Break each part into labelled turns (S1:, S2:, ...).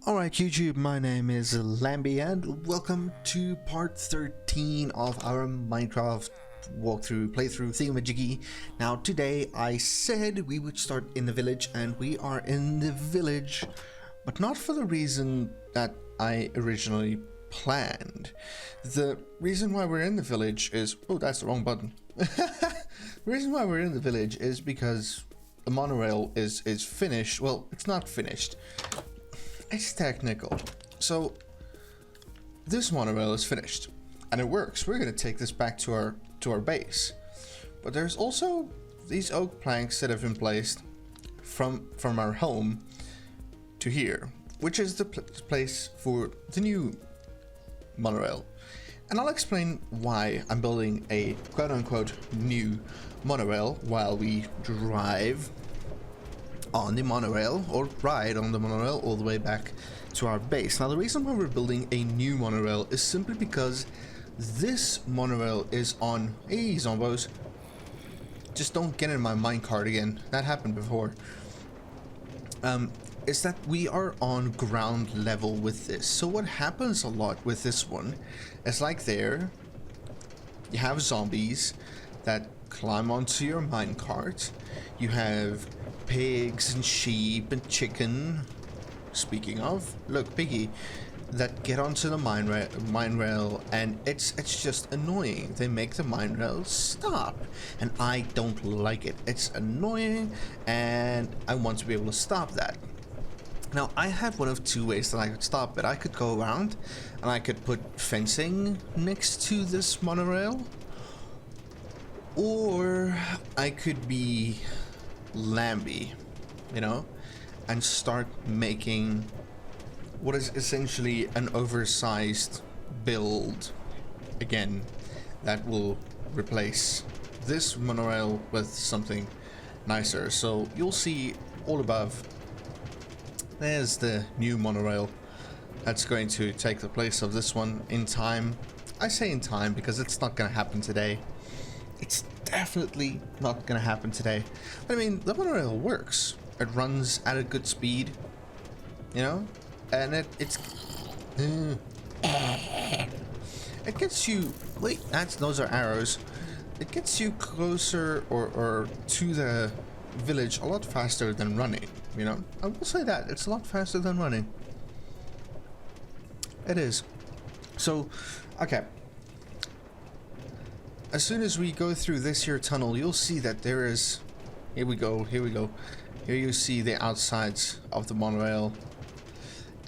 S1: Alright YouTube, my name is Lamby and welcome to part 13 of our Minecraft walkthrough, playthrough thingamajiggy. Now today I said we would start in the village, and we are in the village, but not for the reason that I originally planned. The reason why we're in the village is... oh, that's the wrong button. The reason why we're in the village is because the monorail is finished. Well, it's not finished. It's technical. So this monorail is finished and it works. We're going to take this back to our base. But there's also these oak planks that have been placed from our home to here, which is the place for the new monorail. And I'll explain why I'm building a quote-unquote new monorail while we drive on the monorail, or ride on the monorail all the way back to our base. Now the reason why we're building a new monorail is simply because this monorail is on... hey zombos, just don't get in my minecart again, that happened before. Is that we are on ground level with this. So what happens a lot with this one is, like there, you have zombies that climb onto your minecart. You have pigs and sheep and chicken, speaking of, look, piggy, that get onto the mine rail, and it's just annoying. They make the mine rail stop, and I don't like it. It's annoying, and I want to be able to stop that. Now, I have one of two ways that I could stop it. I could go around, and I could put fencing next to this monorail, or I could be Lamby, you know, and start making what is essentially an oversized build again that will replace this monorail with something nicer. So you'll see all above, there's the new monorail that's going to take the place of this one in time. I say in time because it's not going to happen today. It's definitely not gonna happen today. But I mean, the monorail works. It runs at a good speed, you know, and it gets you... wait, those are arrows. It gets you closer or to the village a lot faster than running, you know. I will say that it's a lot faster than running. It is. So, okay. As soon as we go through this here tunnel, you'll see that there is... here we go. Here you see the outsides of the monorail.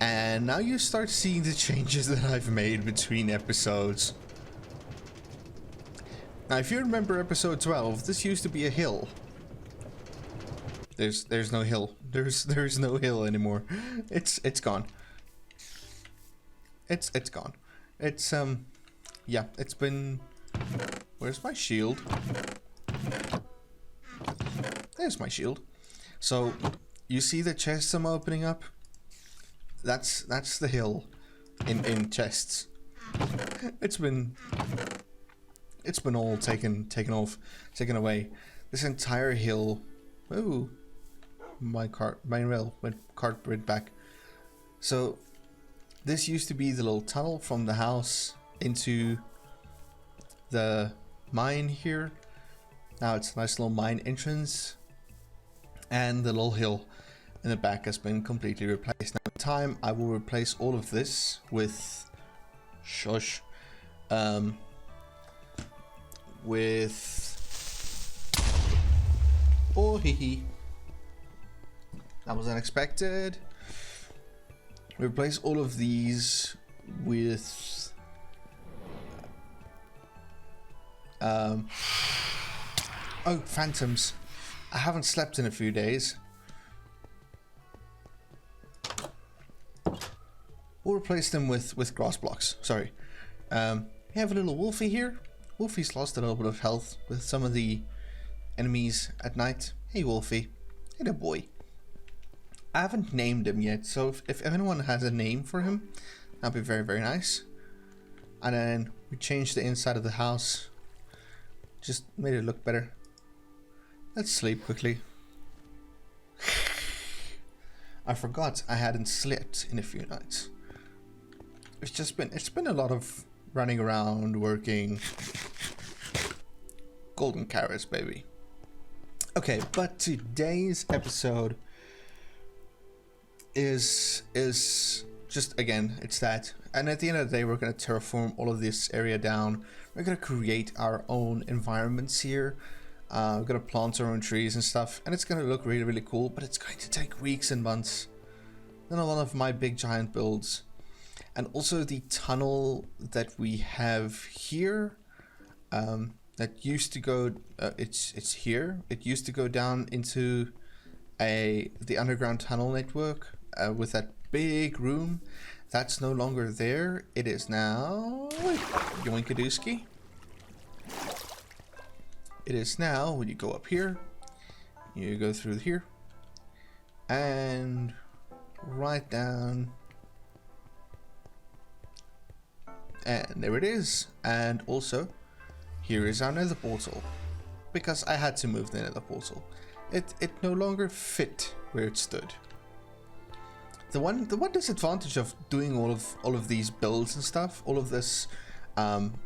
S1: And now you start seeing the changes that I've made between episodes. Now, if you remember episode 12, this used to be a hill. There's no hill. There's no hill anymore. It's gone. It's gone. It's yeah, it's been... where's my shield? There's my shield. So you see the chests I'm opening up? That's the hill in chests. It's been all taken away. This entire hill. Ooh, my rail went back. So this used to be the little tunnel from the house into the mine here. Now it's a nice little mine entrance, and the little hill in the back has been completely replaced. Now in time I will replace all of this with oh hee, that was unexpected. Replace all of these with oh, phantoms. I haven't slept in a few days. We'll replace them with grass blocks. Sorry. We have a little Wolfie here. Wolfie's lost a little bit of health with some of the enemies at night. Hey Wolfie. Hey there boy. I haven't named him yet, so if anyone has a name for him, that'd be very, very nice. And then we changed the inside of the house. Just made it look better. Let's sleep quickly. I forgot I hadn't slept in a few nights. It's been a lot of running around, working. Golden carrots, baby. Okay, but today's episode is just, again, it's that. And at the end of the day, we're going to terraform all of this area down. We're going to create our own environments here. We're going to plant our own trees and stuff. And it's going to look really, really cool. But it's going to take weeks and months. Then one of my big giant builds. And also the tunnel that we have here. That used to go, it's here. It used to go down into the underground tunnel network with that big room. That's no longer there. It is now Yoinkadooski. It is now when you go up here, you go through here, and right down, and there it is. And also, here is our nether portal, because I had to move the nether portal. It no longer fit where it stood. The one disadvantage of doing all of these builds and stuff, all of this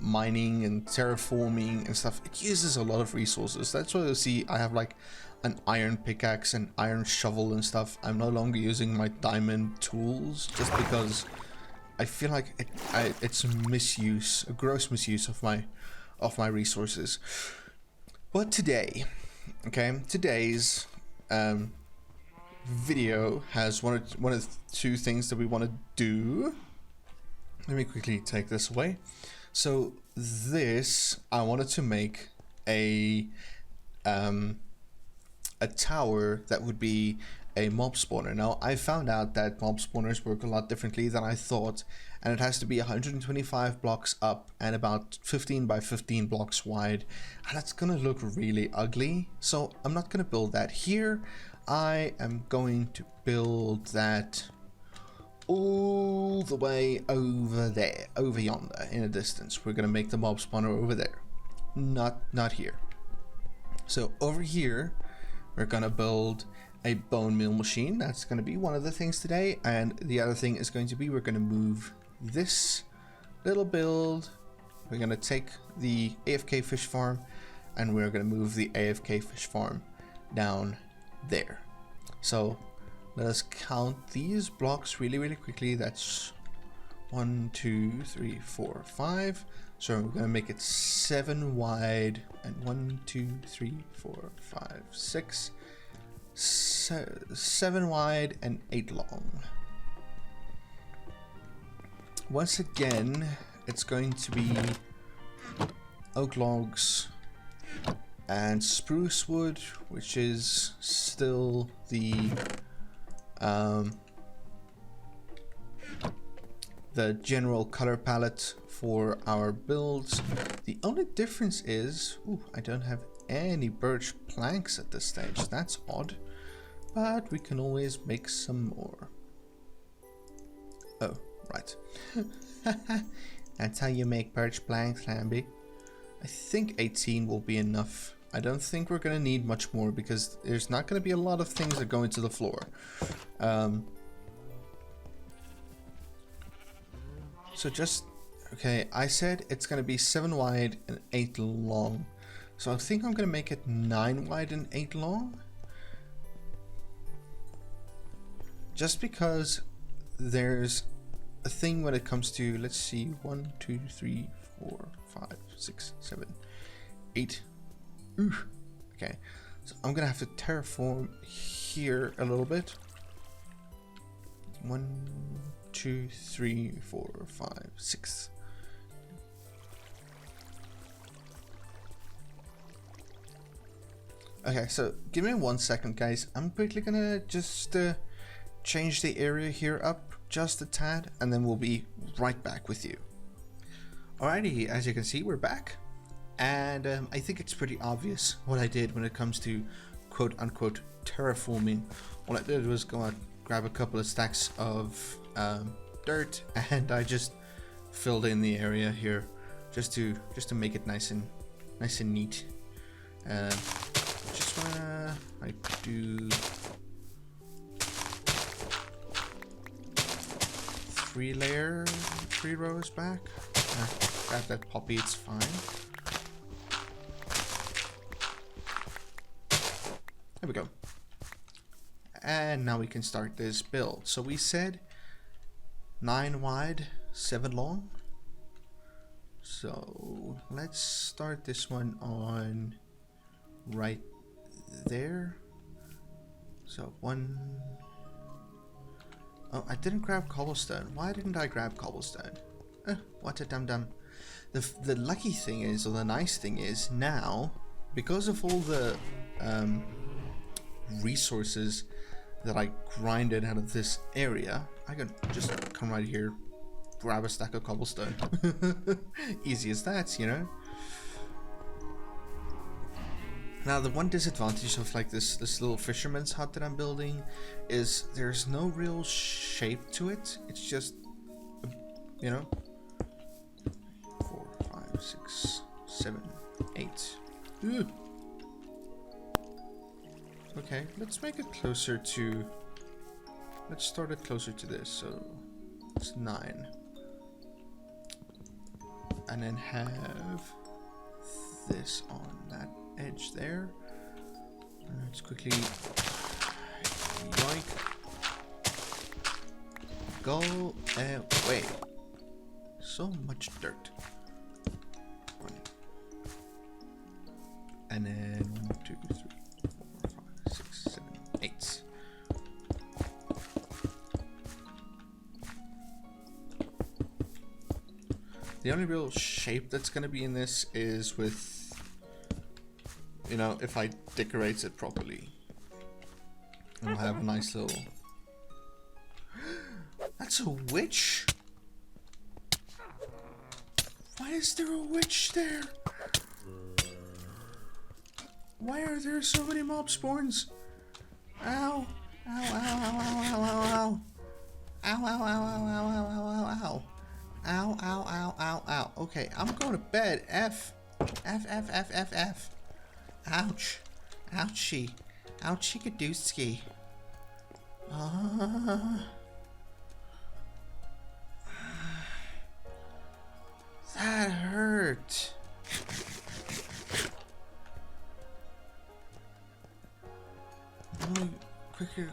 S1: mining and terraforming and stuff, it uses a lot of resources. That's why you'll see I have like an iron pickaxe and iron shovel and stuff. I'm no longer using my diamond tools just because I feel like it's a gross misuse of my resources. But today, okay, today's video has one of two things that we want to do. Let me quickly take this away. So this, I wanted to make a tower that would be a mob spawner. Now I found out that mob spawners work a lot differently than I thought, and it has to be 125 blocks up and about 15 by 15 blocks wide, and that's gonna look really ugly. So I'm not gonna build that here. I am going to build that all the way over there, over yonder in a distance. We're gonna make the mob spawner over there, not here. So over here we're gonna build a bone meal machine. That's going to be one of the things today, and the other thing is going to be we're going to move this little build. We're going to take the AFK fish farm and we're going to move the AFK fish farm down there. So let us count these blocks really quickly. That's 1 2 3 4 5. So we're going to make it 7 wide and 1 2 3 4 5 6 7 wide and 8 long. Once again, it's going to be oak logs and spruce wood, which is still the general color palette for our builds. The only difference is, I don't have any birch planks at this stage. That's odd, but we can always make some more. Oh, right. That's how you make birch planks, Lambie. I think 18 will be enough. I don't think we're gonna need much more because there's not gonna be a lot of things that go into the floor. So just, okay, I said it's gonna be 7 wide and 8 long. So I think I'm gonna make it 9 wide and 8 long. Just because there's a thing when it comes to, let's see, 1 2 3 4 5 6 7 8. Okay, so I'm gonna have to terraform here a little bit. 1 2 3 4 5 6. Okay, so give me 1 second, guys. I'm quickly gonna just change the area here up just a tad, and then we'll be right back with you. Alrighty, as you can see, we're back, and I think it's pretty obvious what I did when it comes to quote-unquote terraforming. All I did was go out, grab a couple of stacks of dirt, and I just filled in the area here, just to make it nice and neat. Just wanna do 3 layer, 3 rows back. Grab that poppy, it's fine. There we go. And now we can start this build. So we said 9 wide, 7 long. So let's start this one on right there. So 1. Oh, I didn't grab cobblestone. Why didn't I grab cobblestone? What a dum-dum. The lucky thing is, or the nice thing is, now, because of all the resources that I grinded out of this area, I can just come right here, grab a stack of cobblestone. Easy as that, you know? Now the one disadvantage of like this little fisherman's hut that I'm building is there's no real shape to it. It's just, you know, 4, 5, 6, 7, 8. Ooh. Okay, let's make it closer to, let's start it closer to this, so it's 9. And then have this on that edge there. Let's quickly yoink. Go away. So much dirt. 1. And then 1, 2, 3, 4, 5, 6, 7, 8. The only real shape that's going to be in this is with, you know, if I decorate it properly. I'll have a nice little... That's a witch? Why is there a witch there? Why are there so many mob spawns? Ow! Ow, ow, ow, ow, ow, ow, ow. Ow, ow, ow, ow, ow, ow, ow, ow, ow. Ow, ow, ow, ow, ow. Okay, I'm going to bed. F. F, F, F, F, F. Ouch. Ouchie. Ouchie-kadooski. That hurt. Quicker.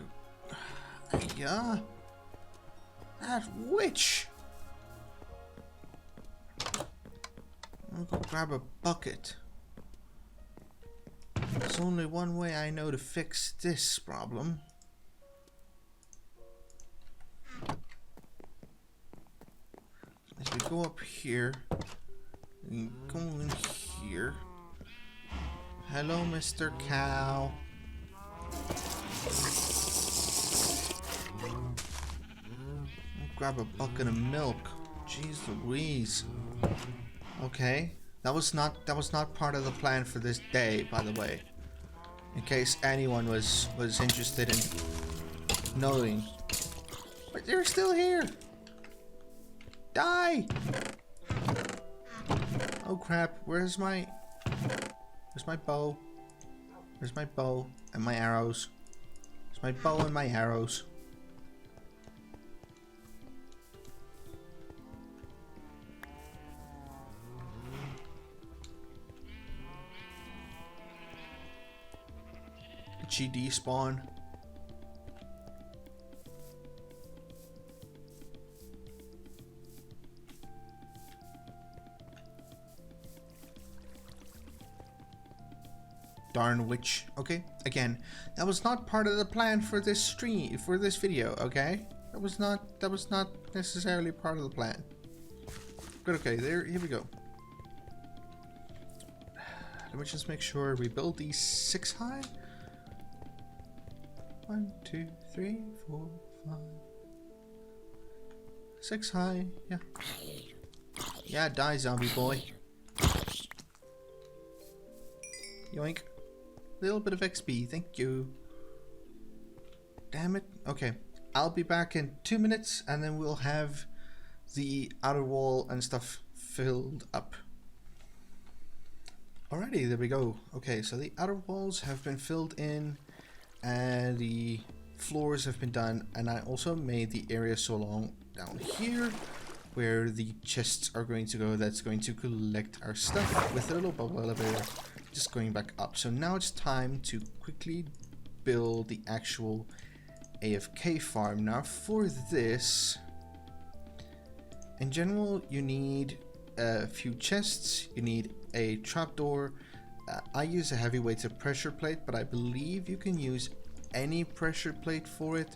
S1: Yeah. That witch. I'll go grab a bucket. There's only one way I know to fix this problem. As we go up here, and go in here. Hello, Mr. Cow. I'll grab a bucket of milk. Jeez Louise. Okay, that was not part of the plan for this day, by the way. In case anyone was interested in knowing. But they're still here. Die! Oh crap, where's my bow? Where's my bow and my arrows? Where's my bow and my arrows? Did she despawn? Darn witch. Okay, again, that was not part of the plan for this stream, for this video, okay? That was not necessarily part of the plan. But okay, here we go. Let me just make sure we build these 6 high. 1, 2, 3, 4, 5. 6 high, yeah. Yeah, die, zombie boy. Yoink. Little bit of XP, thank you. Damn it. Okay, I'll be back in 2 minutes and then we'll have the outer wall and stuff filled up. Alrighty, there we go. Okay, so the outer walls have been filled in and the floors have been done, and I also made the area so long down here where the chests are going to go. That's going to collect our stuff with a little bubble elevator just going back up. So now it's time to quickly build the actual AFK farm. Now for this, in general, you need a few chests, you need a trapdoor. I use a heavyweighted pressure plate, but I believe you can use any pressure plate for it.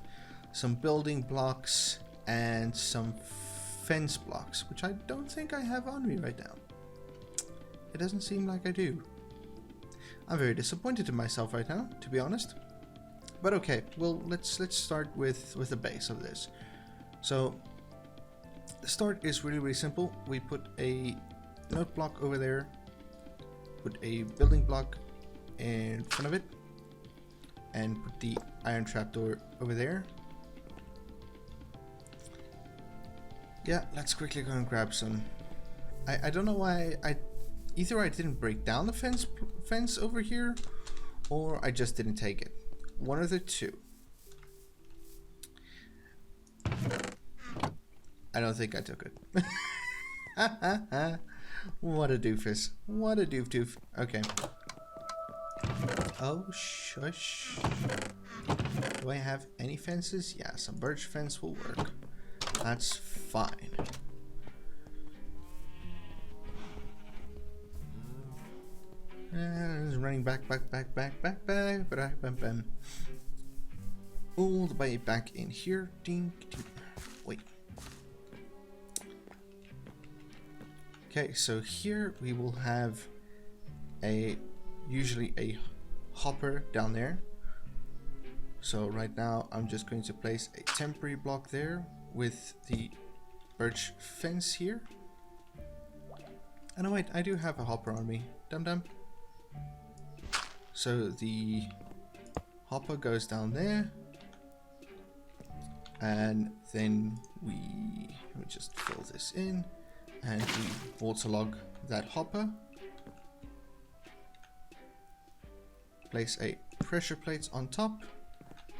S1: Some building blocks and some fence blocks, which I don't think I have on me right now. It doesn't seem like I do. I'm very disappointed in myself right now, to be honest. But okay, well, let's start with the base of this. So the start is really simple. We put a note block over there, put a building block in front of it, and put the iron trapdoor over there. Yeah, let's quickly go and grab some. I don't know why either I didn't break down the fence over here, or I just didn't take it. One of the two. I don't think I took it. What a doofus. What a doof. Okay. Oh, shush. Do I have any fences? Yeah, some birch fence will work. That's fine. And running back. All the way back in here. Ding. Wait. Okay, so here we will have usually a hopper down there. So right now I'm just going to place a temporary block there with the birch fence here. And oh wait, I do have a hopper on me. Dum. So the hopper goes down there. And then let me just fill this in. And we waterlog that hopper. Place a pressure plate on top.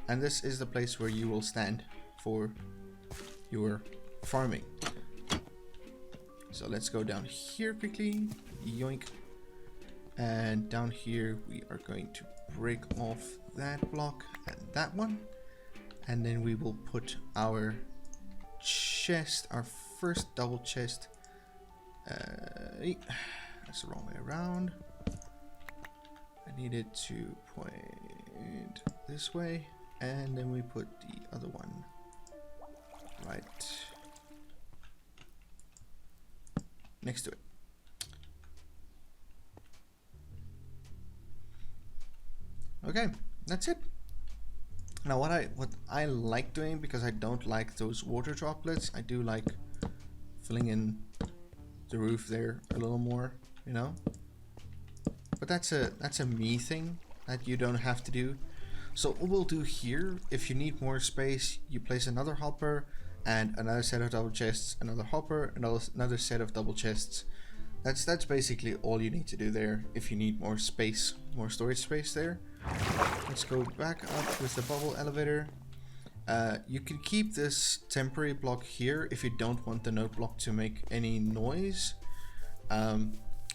S1: And this is the place where you will stand for your farming. So let's go down here quickly. Yoink. And down here we are going to break off that block and that one. And then we will put our chest, our first double chest. That's the wrong way around. I needed to point this way, and then we put the other one right next to it. Okay, that's it. Now what I like doing, because I don't like those water droplets, I do like filling in the roof there a little more, you know. But that's a me thing that you don't have to do. So what we'll do here, if you need more space, you place another hopper and another set of double chests, another hopper, another set of double chests. That's basically all you need to do there if you need more space, more storage space there. Let's go back up with the bubble elevator. You can keep this temporary block here if you don't want the note block to make any noise.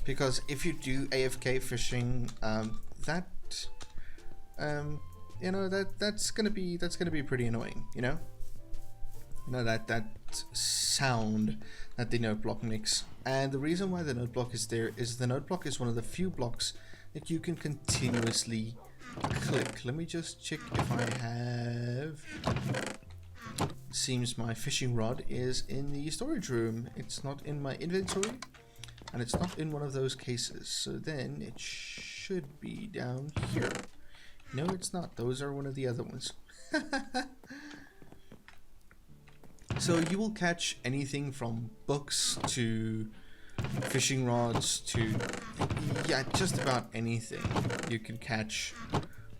S1: Because if you do AFK fishing, you know, that's gonna be pretty annoying, you know? You know, that sound that the note block makes. And the reason why the note block is there is the note block is one of the few blocks that you can continuously click. Let me just check if I have. Seems my fishing rod is in the storage room. It's not in my inventory, and it's not in one of those cases. So then it should be down here. No, it's not. Those are one of the other ones. So you will catch anything from books to fishing rods to, yeah, just about anything you can catch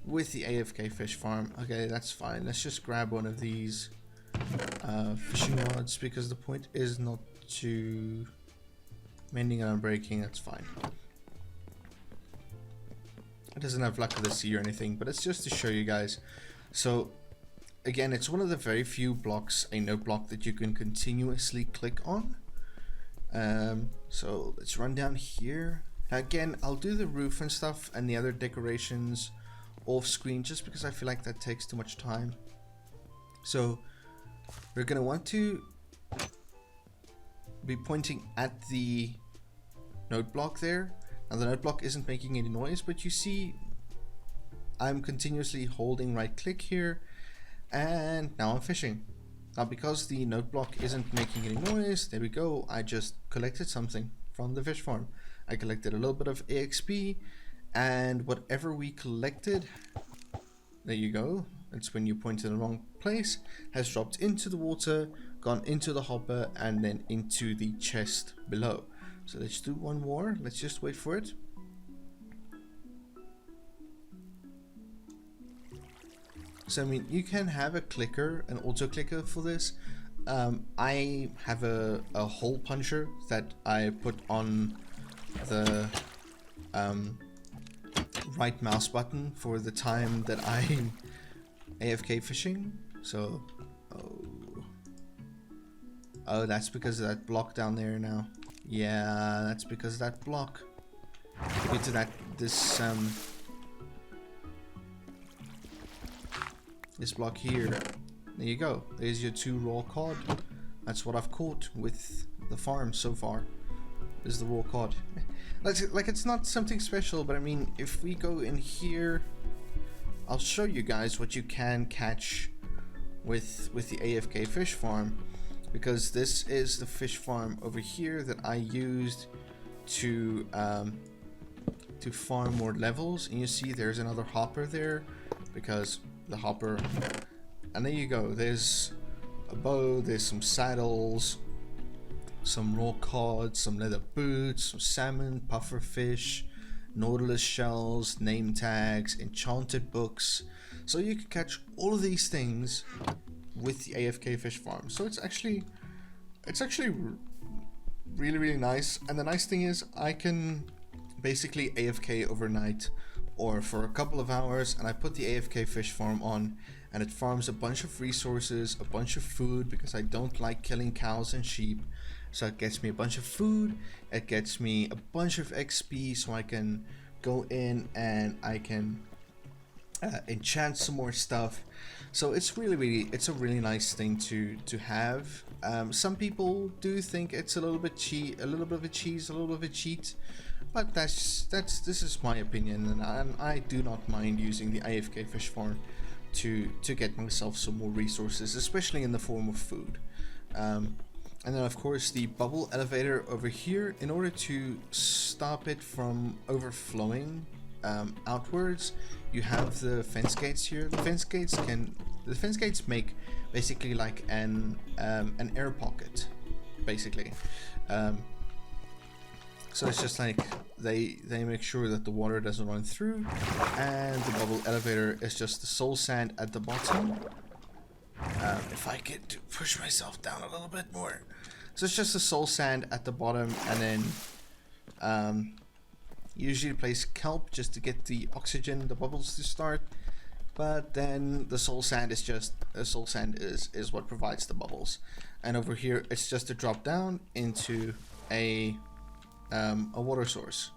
S1: with the AFK fish farm. Okay, that's fine. Let's just grab one of these fishing rods, because the point is not to mending and unbreaking. That's fine. It doesn't have luck of the sea or anything, but it's just to show you guys. So again, it's one of the very few blocks, a note block, that you can continuously click on. So let's run down here. Now again, I'll do the roof and stuff and the other decorations off screen just because I feel like that takes too much time. So we're gonna want to be pointing at the note block there. Now the note block isn't making any noise, but you see I'm continuously holding right click here, and now I'm fishing. Now because the note block isn't making any noise, there we go, I just collected something from the fish farm. I collected a little bit of EXP, and whatever we collected, there you go, it's when you point in the wrong place, has dropped into the water, gone into the hopper, and then into the chest below. So let's do one more. Let's just wait for it. So I mean, you can have a clicker, an auto clicker for this. I have a hole puncher that I put on the right mouse button for the time that I'm AFK fishing. So, oh, that's because of that block down there now. Yeah, that's because of that block. Get to that, this block here. There you go. There's your 2 raw cod. That's what I've caught with the farm so far. Is the raw cod. Like it's not something special, but I mean, if we go in here, I'll show you guys what you can catch with the AFK fish farm, because this is the fish farm over here that I used to farm more levels. And you see there's another hopper there, because the hopper, and there you go, there's a bow, there's some saddles, some raw cod, some leather boots, some salmon, puffer fish, nautilus shells, name tags, enchanted books. So you can catch all of these things with the AFK fish farm. So it's actually really nice. And the nice thing is I can basically AFK overnight or for a couple of hours, and I put the AFK fish farm on, and it farms a bunch of resources, a bunch of food, because I don't like killing cows and sheep. So it gets me a bunch of food, it gets me a bunch of XP, so I can go in and I can enchant some more stuff. So it's a really nice thing to have. Some people do think it's a little bit a little bit of a cheat, but this is my opinion, and I do not mind using the AFK fish farm to get myself some more resources, especially in the form of food. And then of course the bubble elevator over here, in order to stop it from overflowing outwards, you have the fence gates here. The fence gates make basically like an air pocket, basically. So it's just like they make sure that the water doesn't run through, and the bubble elevator is just the soul sand at the bottom. If I could push myself down a little bit more. So it's just the soul sand at the bottom, and then usually place kelp just to get the oxygen, the bubbles to start. But then the soul sand is is what provides the bubbles. And over here it's just a drop down into a water source,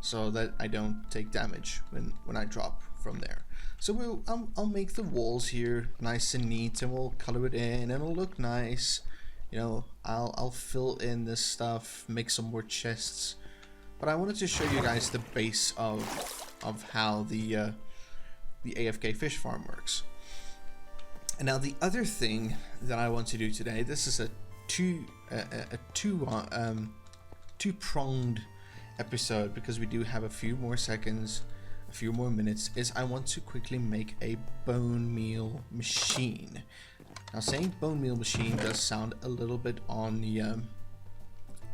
S1: so that I don't take damage when I drop from there. So I'll make the walls here nice and neat, and we'll color it in, and it'll look nice. You know, I'll fill in this stuff, make some more chests. But I wanted to show you guys the base of how the AFK fish farm works. And now the other thing that I want to do today, this is a two-pronged episode, because we do have a few more seconds, a few more minutes, is I want to quickly make a bone meal machine. Now saying bone meal machine does sound a little bit on the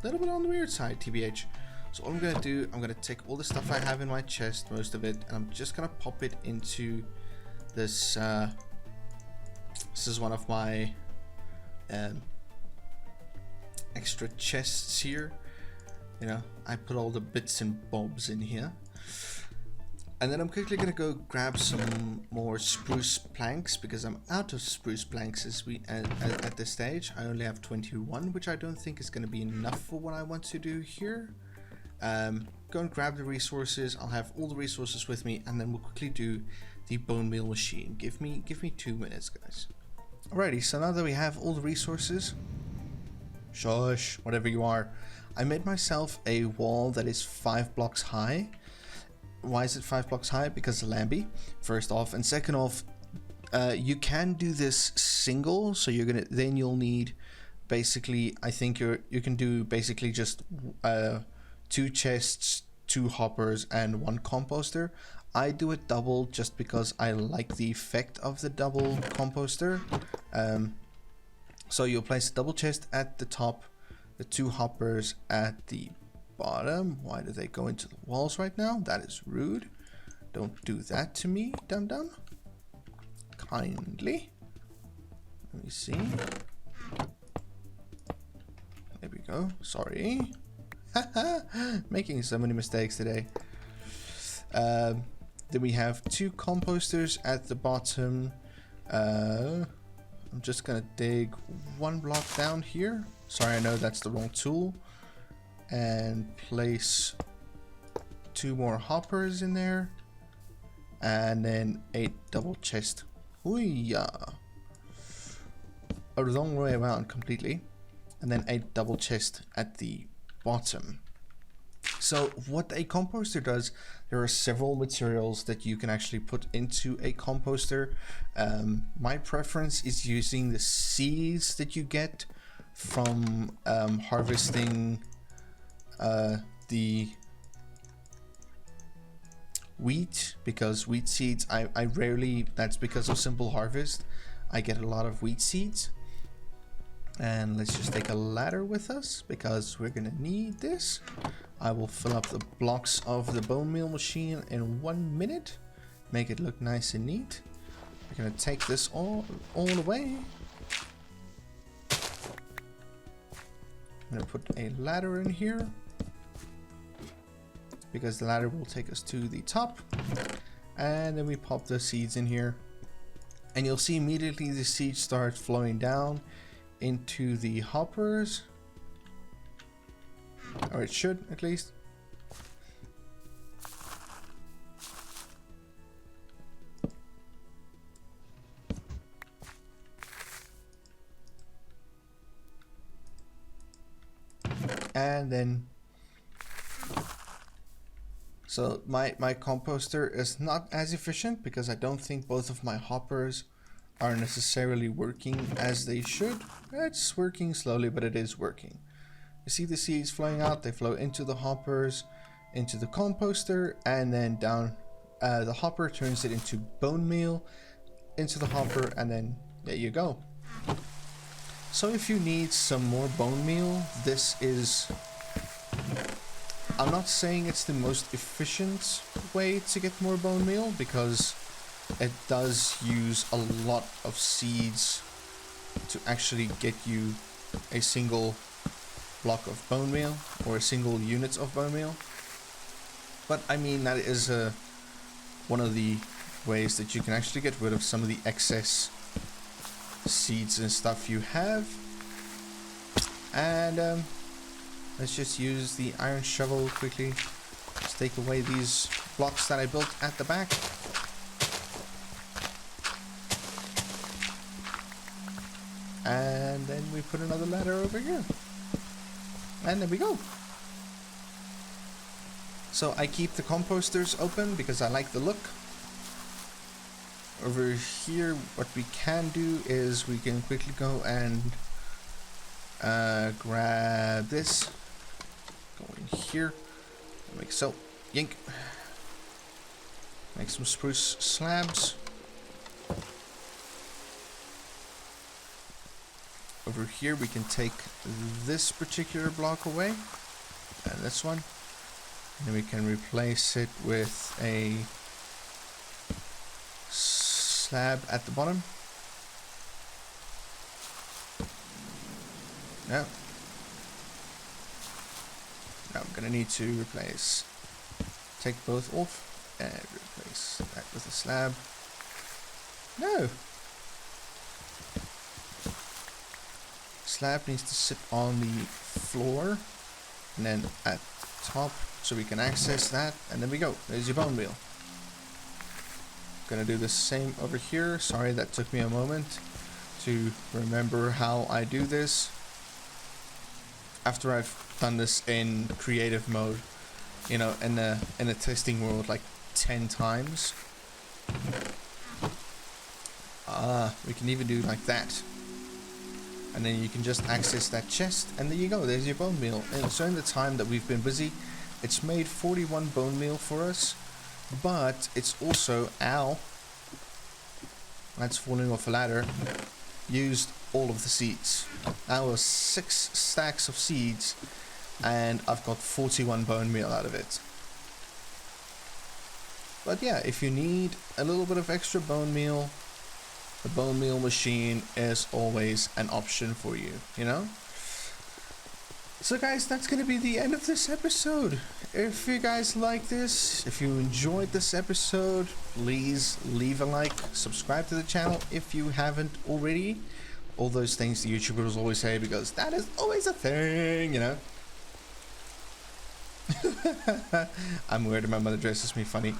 S1: weird side, TBH. So what I'm gonna do, I'm gonna take all the stuff I have in my chest, most of it, and I'm just gonna pop it into this. This is one of my extra chests here. You know, I put all the bits and bobs in here. And then I'm quickly gonna go grab some more spruce planks because I'm out of spruce planks at this stage. I only have 21, which I don't think is gonna be enough for what I want to do here. Go and grab the resources. I'll have all the resources with me, and then we'll quickly do the bone meal machine. Give me 2 minutes, guys. Alrighty, so now that we have all the resources, shush, whatever you are, I made myself a wall that is 5 blocks high. Why is it 5 blocks high? Because Lambie, first off, and second off, you can do this single, so you'll need basically, I think you can do basically just 2 chests, 2 hoppers, and 1 composter. I do it double just because I like the effect of the double composter. So you'll place a double chest at the top, the 2 hoppers at the bottom. Why do they go into the walls right now? That is rude. Don't do that to me, dum dum. Kindly. Let me see. There we go. Sorry. Making so many mistakes today. Then we have 2 composters at the bottom. I'm just gonna dig 1 block down here. Sorry, I know that's the wrong tool. And place 2 more hoppers in there, and then a double chest. Hoo-yah. A long way around completely, and then a double chest at the bottom. So what a composter does, there are several materials that you can actually put into a composter. My preference is using the seeds that you get from harvesting the wheat, because wheat seeds, I rarely, that's because of simple harvest, I get a lot of wheat seeds. And let's just take a ladder with us because we're gonna need this. I will fill up the blocks of the bone meal machine in 1 minute, make it look nice and neat. We're gonna take this all away. I'm gonna put a ladder in here, because the ladder will take us to the top, and then we pop the seeds in here, and you'll see immediately the seeds start flowing down into the hoppers, or it should at least. And then so my composter is not as efficient because I don't think both of my hoppers are necessarily working as they should. It's working slowly, but it is working. You see the seeds flowing out, they flow into the hoppers, into the composter, and then down. The hopper turns it into bone meal, into the hopper, and then there you go. So if you need some more bone meal, this is, I'm not saying it's the most efficient way to get more bone meal, because it does use a lot of seeds to actually get you a single block of bone meal or a single unit of bone meal. But I mean, that is one of the ways that you can actually get rid of some of the excess seeds and stuff you have. And let's just use the iron shovel quickly. Let's take away these blocks that I built at the back. And then we put another ladder over here. And there we go. So I keep the composters open because I like the look. Over here, what we can do is we can quickly go and grab this. Go in here. Like so. Yink. Make some spruce slabs. Over here we can take this particular block away, and this one, and then we can replace it with a slab at the bottom. No. Now I'm gonna need to take both off. and replace that with a slab. No! Slab needs to sit on the floor and then at top so we can access that, and there we go. There's your bone meal. Gonna do the same over here. Sorry that took me a moment to remember how I do this. After I've done this in creative mode, you know, in a testing world like 10 times. We can even do like that. And then you can just access that chest, and there you go, there's your bone meal. And so in the time that we've been busy, it's made 41 bone meal for us, but it's also, ow, that's falling off a ladder, used all of the seeds. That was 6 stacks of seeds, and I've got 41 bone meal out of it. But yeah, if you need a little bit of extra bone meal, the bone meal machine is always an option for you, you know? So guys, that's gonna be the end of this episode. If you guys like this, if you enjoyed this episode, please leave a like, subscribe to the channel if you haven't already. All those things the YouTubers always say, because that is always a thing, you know? I'm weird, my mother dresses me funny.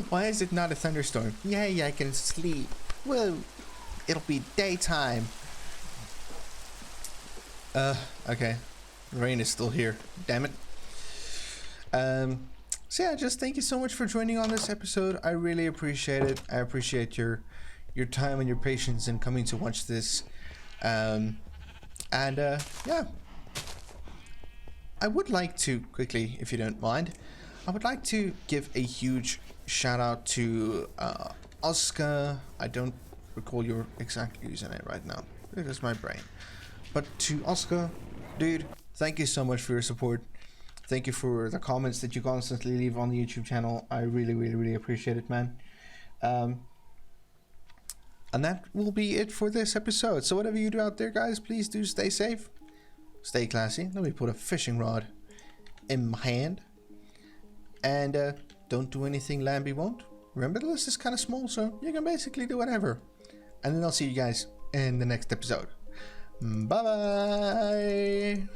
S1: Why is it not a thunderstorm? Yay, I can sleep. Whoa. It'll be daytime. Okay. Rain is still here. Damn it. So yeah, just thank you so much for joining on this episode. I really appreciate it. I appreciate your time and your patience in coming to watch this. Yeah. I would like to, quickly, if you don't mind, I would like to give a huge shout out to Oscar. I don't recall your exact username right now. It is my brain. But to Oscar, dude, thank you so much for your support. Thank you for the comments that you constantly leave on the YouTube channel. I really, really, really appreciate it, man. And that will be it for this episode. So whatever you do out there, guys, please do stay safe. Stay classy. Let me put a fishing rod in my hand. And don't do anything Lambie won't. Remember, the list is kind of small, so you can basically do whatever. And then I'll see you guys in the next episode. Bye bye.